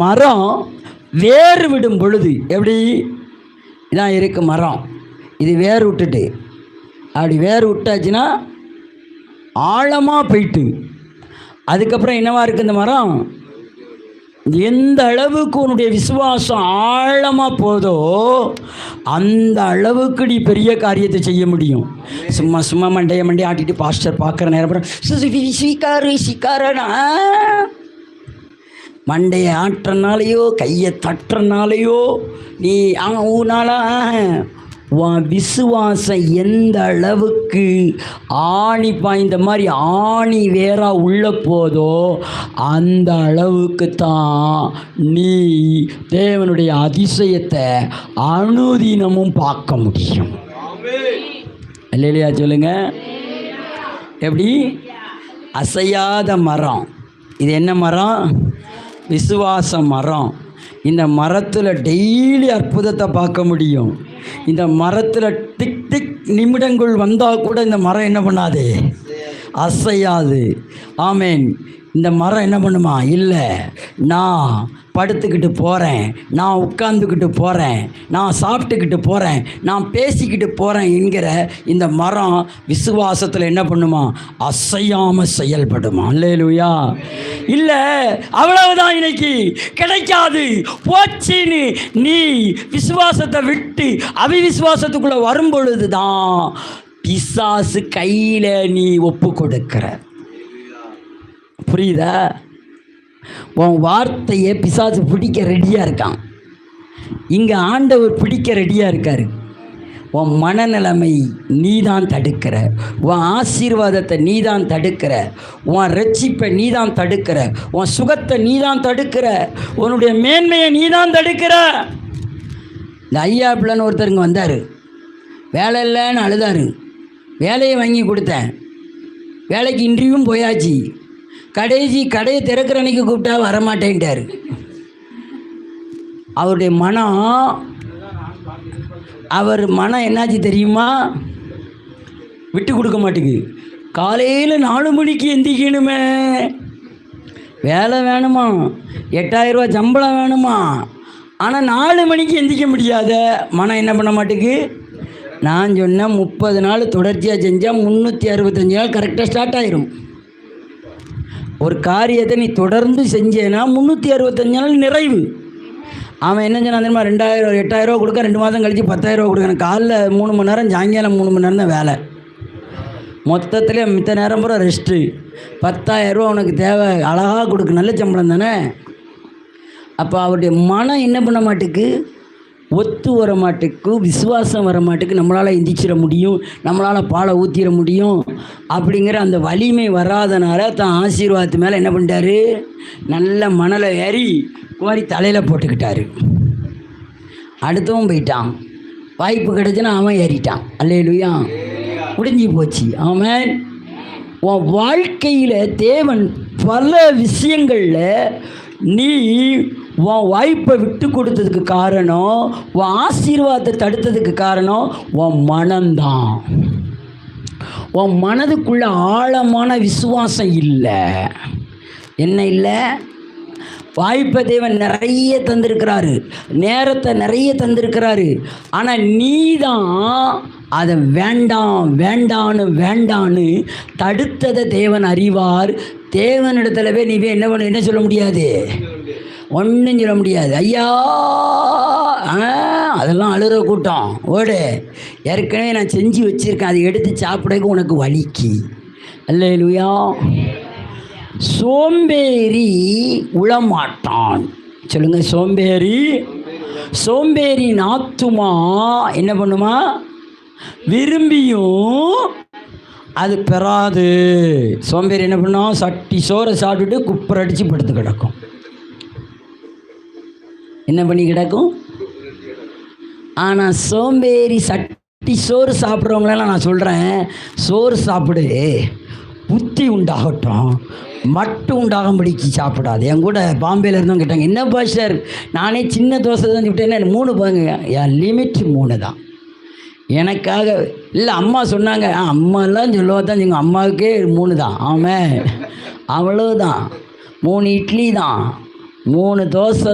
மரம் வேர் விடும் பொழுது எப்படி இதான் இருக்கு மரம், இது வேர் விட்டுட்டு அப்படி வேர் விட்டாச்சுன்னா ஆழமாக போயிட்டு அதுக்கப்புறம் என்னவா இருக்குது இந்த மரம்? எந்த அளவுக்கு உன்னுடைய விசுவாசம் ஆழமாக போதோ அந்த அளவுக்கு நீ பெரிய காரியத்தை செய்ய முடியும். சும்மா சும்மா மண்டையை ஆட்டிட்டு பாஸ்டர் பார்க்குற நேரம் சீக்காரனா மண்டையை ஆட்டுறனாலையோ கையை தட்டுறனாலையோ நீ ஊனால உன் விசுவாசம் எந்த அளவுக்கு ஆணி பாய்ந்த மாதிரி ஆணி வேறா உள்ள போதோ அந்த அளவுக்கு தான் நீ தேவனுடைய அதிசயத்தை அனுதினமும் பார்க்க முடியும். இல்லையா சொல்லுங்க? எப்படி? அசையாத மரம். இது என்ன மரம்? விசுவாச மரம். இந்த மரத்தில் டெய்லி அற்புதத்தை பார்க்க முடியும். இந்த மரத்தில் டிக் டிக் நிமிடங்கள் வந்தால் கூட இந்த மரம் என்ன பண்ணாது? அசையாது. ஆமேன். இந்த மரம் என்ன பண்ணுமா? இல்லை, நான் படுத்துக்கிட்டு போகிறேன், நான் உட்காந்துக்கிட்டு போகிறேன், நான் சாப்பிட்டுக்கிட்டு போகிறேன், நான் பேசிக்கிட்டு போகிறேன் என்கிற இந்த மரம் விசுவாசத்தில் என்ன பண்ணுமா? அசையாமல் செயல்படுமா? அல்லேலூயா. இல்லை அவ்வளவுதான் இன்னைக்கு கிடைக்காது போச்சின்னு நீ விசுவாசத்தை விட்டு அவிவிசுவாசத்துக்குள்ளே வரும்பொழுது தான் பிசாசு கையில் நீ ஒப்பு கொடுக்கிற. புரியுதா? உன் வார்த்தையை பிசாசு பிடிக்க ரெடியாக இருக்கான். இங்கே ஆண்டவர் பிடிக்க ரெடியாக இருக்கார். உன் மனநிலைமை நீ தான் தடுக்கிற, உன் ஆசீர்வாதத்தை நீ தான் தடுக்கிற, உன் ரட்சிப்பை நீ தான் தடுக்கிற, உன் சுகத்தை நீ தான் தடுக்கிற, உன்னுடைய மேன்மையை நீ தான் தடுக்கிற. இந்த ஐயா பிள்ளைன்னு ஒருத்தருங்க வந்தார், வேலை இல்லைன்னு அழுதார். வேலையை வாங்கி கொடுத்தேன், வேலைக்கு இன்டர்வியூவும் போயாச்சு. கடையை திறக்கிற அன்னைக்கு கூப்பிட்டா வரமாட்டேன்ட்டார். அவருடைய அவர் மனம் என்னாச்சு தெரியுமா? விட்டு கொடுக்க மாட்டேங்குது. காலையில் 4 மணிக்கு எந்திக்கணுமே, வேலை வேணுமா, 8000 ரூபா சம்பளம் வேணுமா, ஆனால் 4 மணிக்கு எந்திக்க முடியாத மனம் என்ன பண்ண மாட்டேங்குது? நான் சொன்னேன் 30 நாள் தொடர்ச்சியாக செஞ்சால் 365 நாள் கரெக்டாக ஸ்டார்ட் ஆயிரும். ஒரு காரியத்தை நீ தொடர்ந்து செஞ்சேன்னா 365 நாள் நிறைவு. அவன் என்ன சொன்னான் தெரியுமா? 8000 ரூபா கொடுக்க 2 மாதம் கழித்து 10,000 ரூபா கொடுக்கணும். காலைல 3 மணி நேரம், சாயங்காலம் 3 மணி நேரம் தான் வேலை. மொத்தத்தில் மித்த நேரம் பூரா ரெஸ்ட்டு. 10,000 ரூபா உனக்கு தேவை, அழகாக கொடுக்கு, நல்ல சம்பளம் தானே. அப்போ அவருடைய மனம் என்ன பண்ண மாட்டுக்கு? ஒத்து வர மாட்டுக்கு, விசுவாசம் வர மாட்டுக்கு. நம்மளால் எந்திரிச்சிட முடியும், நம்மளால் பாலை ஊற்றிட முடியும் அப்படிங்கிற அந்த வலிமை வராதனால தான் ஆசீர்வாதத்து மேலே என்ன பண்ணிட்டாரு? நல்ல மணலை ஏறி கோரி தலையில் போட்டுக்கிட்டாரு. அடுத்தவன் போயிட்டான், வாய்ப்பு கிடைச்சுன்னா அவன் ஏறிட்டான். அல்லேலூயா. முடிஞ்சு போச்சு. ஆமென். உன் வாழ்க்கையில் தேவன் பல விஷயங்களில் நீ உன் வாய்ப்பை விட்டு கொடுத்ததுக்கு காரணம், உன் ஆசீர்வாதத்தை தடுத்ததுக்கு காரணம் உன் மனம்தான். உன் மனதுக்குள்ள ஆழமான விசுவாசம் இல்லை. என்ன இல்லை? வாய்ப்பை தேவன் நிறைய தந்திருக்கிறாரு, நேரத்தை நிறைய தந்திருக்கிறாரு, ஆனால் நீ தான் அதை வேண்டான்னு தடுத்ததை தேவன் அறிவார். தேவனிடத்துலவே நீ என்ன சொல்ல முடியாது? ஒன்றும் சொல்ல முடியாது. ஐயா அதெல்லாம் அழுகிற கூட்டம் ஓடு, ஏற்கனவே நான் செஞ்சு வச்சுருக்கேன், அதை எடுத்து சாப்பிடக்கு உனக்கு வலிக்கு. அல்லேலூயா. சோம்பேறி உளமாட்டான். சொல்லுங்க, சோம்பேறி ஆத்துமா என்ன பண்ணுமா? விரும்பியும் அது பெறாது. சோம்பேறி என்ன பண்ணும்? சட்டி சோறை சாப்பிட்டுட்டு குப்பரை அடித்து படுத்து கிடக்கும். என்ன பண்ணி கிடக்கும்? ஆனால் சோம்பேறி சட்டி சோறு சாப்பிட்றவங்களெல்லாம் நான் சொல்கிறேன், சோறு சாப்பிடு, புத்தி உண்டாகட்டும், மட்டும் உண்டாகும்படிக்கு சாப்பிடாது. என் கூட பாம்பேயில் இருந்தவங்க கேட்டாங்க, என்ன பாஸ்டர் நானே சின்ன தோசை தான் சாப்பிட்டேன், 3 பாங்க. என் லிமிட் 3 தான். எனக்காக இல்லை, அம்மா சொன்னாங்க. அம்மாலாம் சொல்லுவா தான், எங்கள் அம்மாவுக்கே 3 தான். ஆமாம், அவ்வளோதான். 3 இட்லி தான், 3 தோசை